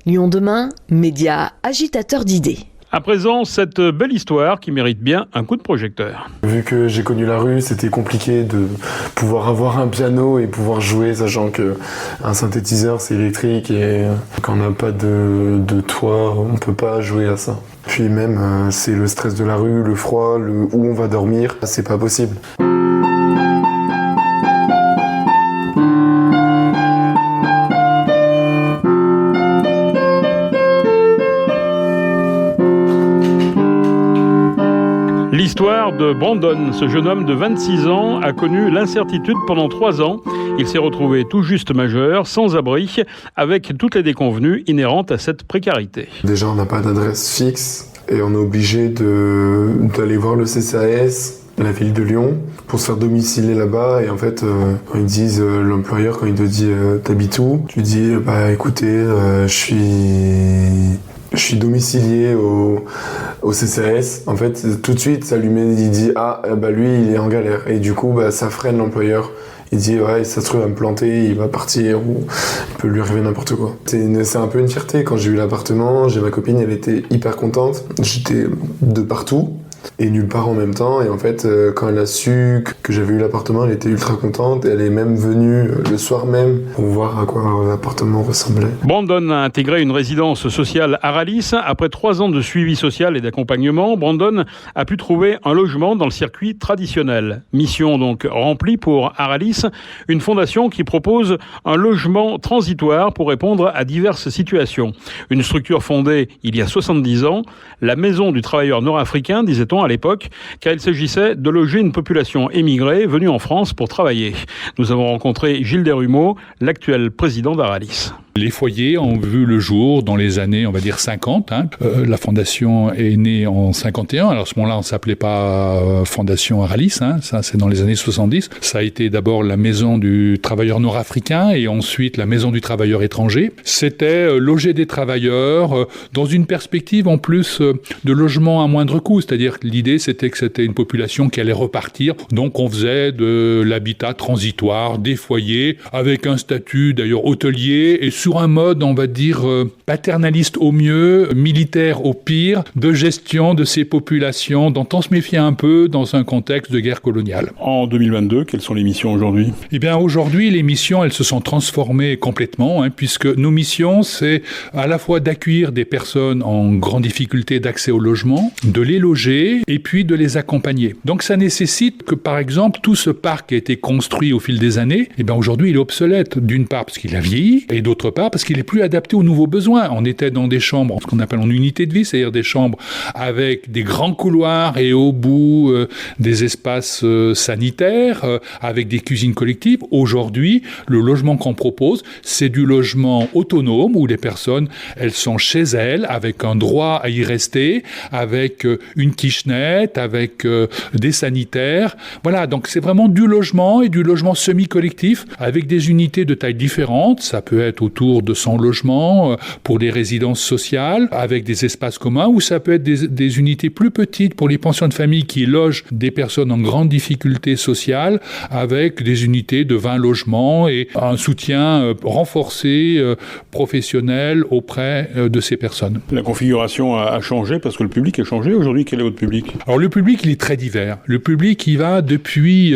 Lyon demain, média agitateur d'idées. À présent, cette belle histoire qui mérite bien un coup de projecteur. Vu que j'ai connu la rue, c'était compliqué de pouvoir avoir un piano et pouvoir jouer, sachant qu'un synthétiseur c'est électrique et quand on n'a pas de toit, on peut pas jouer à ça. Puis même, c'est le stress de la rue, le froid, où on va dormir, c'est pas possible. L'histoire de Brandon, ce jeune homme de 26 ans, a connu l'incertitude pendant 3 ans. Il s'est retrouvé tout juste majeur, sans abri, avec toutes les déconvenues inhérentes à cette précarité. Déjà, on n'a pas d'adresse fixe et on est obligé d'aller voir le CCAS, la ville de Lyon, pour se faire domicilier là-bas. Et en fait, quand ils disent, l'employeur, quand il te dit t'habites où, tu dis écoutez, je suis domicilié au CCAS. En fait, tout de suite, ça lui met, il dit lui, il est en galère. Et du coup, ça freine l'employeur. Il dit ça se trouve, il va me planter, il va partir, ou il peut lui arriver n'importe quoi. C'est un peu une fierté. Quand j'ai eu l'appartement, j'ai ma copine, elle était hyper contente. J'étais de partout et nulle part en même temps. Et en fait, quand elle a su que j'avais eu l'appartement, elle était ultra contente. Elle est même venue le soir même pour voir à quoi l'appartement ressemblait. Brandon a intégré une résidence sociale à Aralis. Après 3 ans de suivi social et d'accompagnement, Brandon a pu trouver un logement dans le circuit traditionnel. Mission donc remplie pour Aralis, une fondation qui propose un logement transitoire pour répondre à diverses situations. Une structure fondée il y a 70 ans, la Maison du travailleur nord-africain, disait-on à l'époque, car il s'agissait de loger une population émigrée venue en France pour travailler. Nous avons rencontré Gilles Desrumeaux, l'actuel président d'Aralis. Les foyers ont vu le jour dans les années, on va dire 50. La fondation est née en 51. Alors à ce moment-là, on ne s'appelait pas Fondation Aralis. Ça, c'est dans les années 70. Ça a été d'abord la Maison du travailleur nord-africain et ensuite la Maison du travailleur étranger. C'était loger des travailleurs dans une perspective en plus de logement à moindre coût. C'est-à-dire que l'idée, c'était que c'était une population qui allait repartir. Donc on faisait de l'habitat transitoire, des foyers, avec un statut d'ailleurs hôtelier et sur un mode, on va dire, paternaliste au mieux, militaire au pire, de gestion de ces populations dont on se méfiait un peu dans un contexte de guerre coloniale. En 2022, quelles sont les missions aujourd'hui ? Eh bien, aujourd'hui, les missions, elles se sont transformées complètement, puisque nos missions, c'est à la fois d'accueillir des personnes en grande difficulté d'accès au logement, de les loger et puis de les accompagner. Donc, ça nécessite que, par exemple, tout ce parc qui a été construit au fil des années, aujourd'hui, il est obsolète. D'une part, parce qu'il a vieilli, et d'autre part, parce qu'il est plus adapté aux nouveaux besoins. On était dans des chambres, ce qu'on appelle en unité de vie, c'est-à-dire des chambres avec des grands couloirs et au bout des espaces sanitaires, avec des cuisines collectives. Aujourd'hui, le logement qu'on propose, c'est du logement autonome où les personnes, elles sont chez elles, avec un droit à y rester, avec une kitchenette, avec des sanitaires. Voilà, donc c'est vraiment du logement et du logement semi-collectif, avec des unités de taille différentes. Ça peut être autour de 100 logements pour des résidences sociales avec des espaces communs, ou ça peut être des unités plus petites pour les pensions de famille qui logent des personnes en grande difficulté sociale avec des unités de 20 logements et un soutien renforcé, professionnel auprès de ces personnes. La configuration a changé parce que le public a changé. Aujourd'hui, quel est votre public ? Alors le public, il est très divers. Le public, il va depuis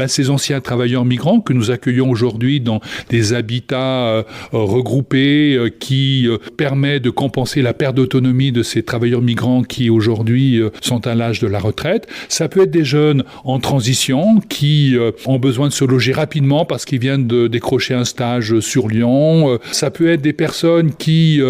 ces anciens travailleurs migrants que nous accueillons aujourd'hui dans des habitats regroupés qui permet de compenser la perte d'autonomie de ces travailleurs migrants qui aujourd'hui sont à l'âge de la retraite. Ça peut être des jeunes en transition qui ont besoin de se loger rapidement parce qu'ils viennent de décrocher un stage sur Lyon. Ça peut être des personnes qui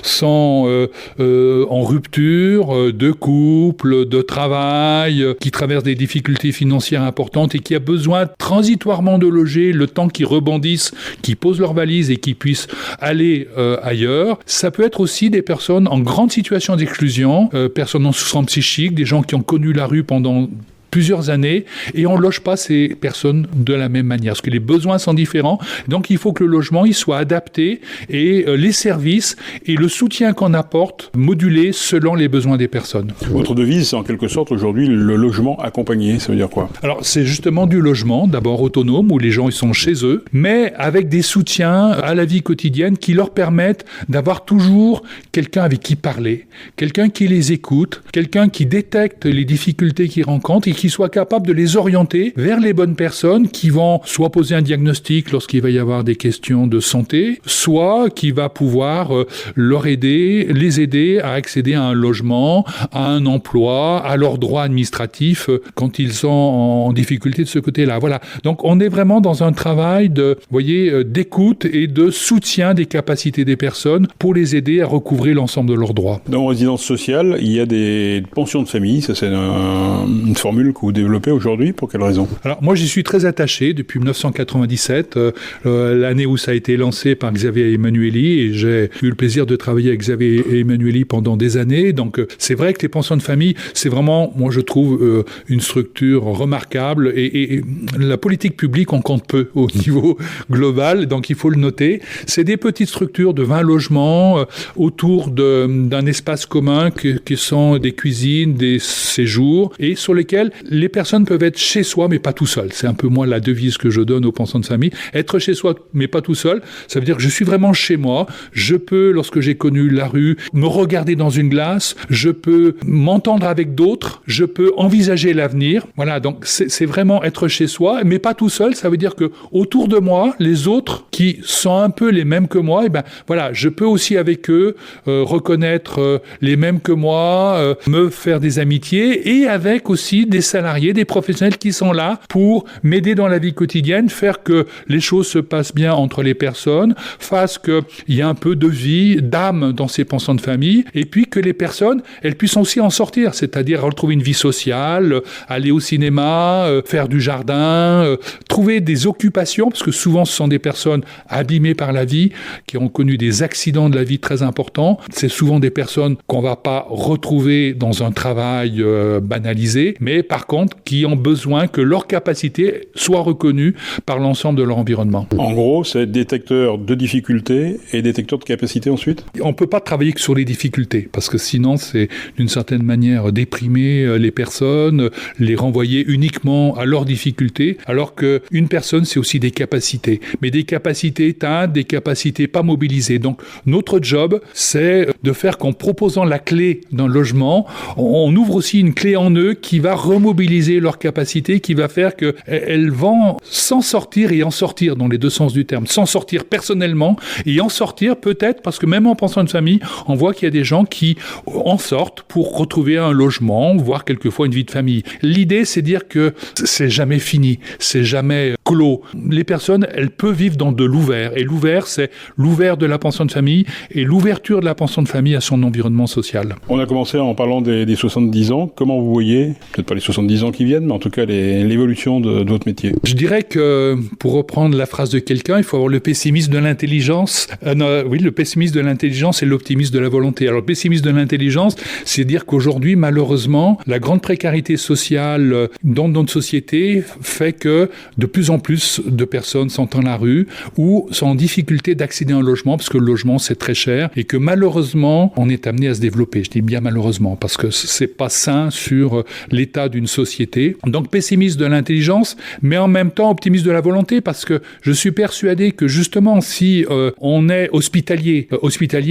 sont en rupture de couple, de travail, qui traversent des difficultés financières importantes et qui a besoin transitoirement de loger le temps qu'ils rebondissent, qu'ils posent leurs valises et qu'ils puissent aller ailleurs. Ça peut être aussi des personnes en grande situation d'exclusion, personnes en souffrance psychique, des gens qui ont connu la rue pendant plusieurs années et on loge pas ces personnes de la même manière parce que les besoins sont différents. Donc il faut que le logement il soit adapté et les services et le soutien qu'on apporte modulés selon les besoins des personnes. Votre devise, c'est en quelque sorte aujourd'hui le logement accompagné. Ça veut dire quoi? Alors c'est justement du logement, d'abord autonome où les gens ils sont chez eux, mais avec des soutiens à la vie quotidienne qui leur permettent d'avoir toujours quelqu'un avec qui parler, quelqu'un qui les écoute, quelqu'un qui détecte les difficultés qu'ils rencontrent et qui soit capable de les orienter vers les bonnes personnes qui vont soit poser un diagnostic lorsqu'il va y avoir des questions de santé, soit qui va pouvoir les aider à accéder à un logement, à un emploi, à leurs droits administratifs quand ils sont en difficulté de ce côté-là. Voilà. Donc on est vraiment dans un travail d'écoute et de soutien des capacités des personnes pour les aider à recouvrer l'ensemble de leurs droits. Dans résidence sociale, il y a des pensions de famille. Ça, c'est une formule que vous développez aujourd'hui. Pour quelle raison? Alors, moi, j'y suis très attaché depuis 1997, l'année où ça a été lancé par Xavier Emmanuelli, et j'ai eu le plaisir de travailler avec Xavier Emmanuelli pendant des années. Donc, c'est vrai que les pensions de famille, c'est vraiment, moi, je trouve, une structure remarquable et la politique publique, on compte peu au niveau global, donc il faut le noter. C'est des petites structures de 20 logements autour d'un espace commun qui sont des cuisines, des séjours et sur lesquels les personnes peuvent être chez soi mais pas tout seul. C'est un peu moi la devise que je donne aux pensions de famille. Être chez soi mais pas tout seul, ça veut dire que je suis vraiment chez moi. Je peux, lorsque j'ai connu la rue, me regarder dans une glace, je peux m'entendre avec d'autres, je peux envisager l'avenir. Voilà, donc c'est vraiment être chez soi mais pas tout seul. Ça veut dire que autour de moi, les autres qui sont un peu les mêmes que moi, et ben voilà, je peux aussi avec eux reconnaître les mêmes que moi, me faire des amitiés et avec aussi des salariés, des professionnels qui sont là pour m'aider dans la vie quotidienne, faire que les choses se passent bien entre les personnes, fasse qu'il y a un peu de vie, d'âme dans ces pensions de famille et puis que les personnes, elles puissent aussi en sortir, c'est-à-dire retrouver une vie sociale, aller au cinéma, faire du jardin, trouver des occupations parce que souvent ce sont des personnes abîmées par la vie, qui ont connu des accidents de la vie très importants. C'est souvent des personnes qu'on va pas retrouver dans un travail banalisé, mais par contre qui ont besoin que leur capacité soit reconnue par l'ensemble de leur environnement. En gros, c'est détecteur de difficultés et détecteur de capacité ensuite? On peut pas travailler que sur les difficultés, parce que sinon c'est d'une certaine manière déprimer les personnes, les renvoyer uniquement à leurs difficultés, alors qu'une personne c'est aussi des capacités, mais des capacités éteintes, des capacités pas mobilisées. Donc notre job, c'est de faire qu'en proposant la clé d'un logement, on ouvre aussi une clé en eux qui va remobiliser leurs capacités, qui va faire qu'elles vont s'en sortir et en sortir dans les deux sens du terme, s'en sortir personnellement et en sortir peut-être parce que même en pension de famille, on voit qu'il y a des gens qui en sortent pour retrouver un logement, voire quelquefois une vie de famille. L'idée, c'est dire que c'est jamais fini, c'est jamais clos. Les personnes, elles peuvent vivre dans de l'ouvert et l'ouvert, c'est l'ouvert de la pension de famille et l'ouverture de la pension de famille à son environnement social. On a commencé en parlant des 70 ans. Comment vous voyez, peut-être pas les 70 ans qui viennent, mais en tout cas l'évolution de votre métier? Je dirais que, pour reprendre la phrase de quelqu'un, il faut avoir le pessimisme de l'intelligence. Le pessimisme de l'intelligence et l'optimisme de la volonté. Alors, le pessimisme de l'intelligence, c'est dire qu'aujourd'hui, malheureusement, la grande précarité sociale dans notre société fait que de plus en plus de personnes sont dans la rue ou sont en difficulté d'accéder à un logement parce que le logement, c'est très cher et que malheureusement, on est amené à se développer. Je dis bien malheureusement parce que c'est pas sain sur l'état d'une société. Donc, pessimisme de l'intelligence, mais en même temps, optimisme de la volonté parce que je suis persuadé que justement, si on est hospitalier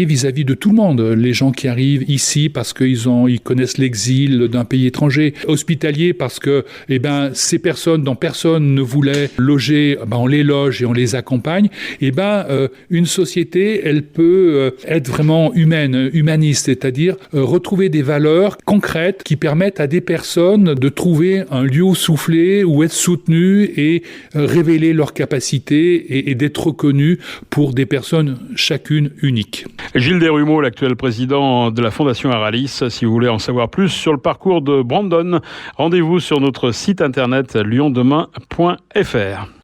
vis-à-vis de tout le monde, les gens qui arrivent ici parce qu'ils connaissent l'exil d'un pays étranger, hospitalier parce que, ces personnes dont personne ne voulait loger, on les loge et on les accompagne, une société, elle peut être vraiment humaniste, c'est-à-dire retrouver des valeurs concrètes qui permettent à des personnes de trouver un lieu où souffler, où être soutenues et révéler leurs capacités et d'être reconnues pour des personnes chacune uniques. Gilles Desrumeaux, l'actuel président de la Fondation Aralis. Si vous voulez en savoir plus sur le parcours de Brandon, rendez-vous sur notre site internet liondemain.fr.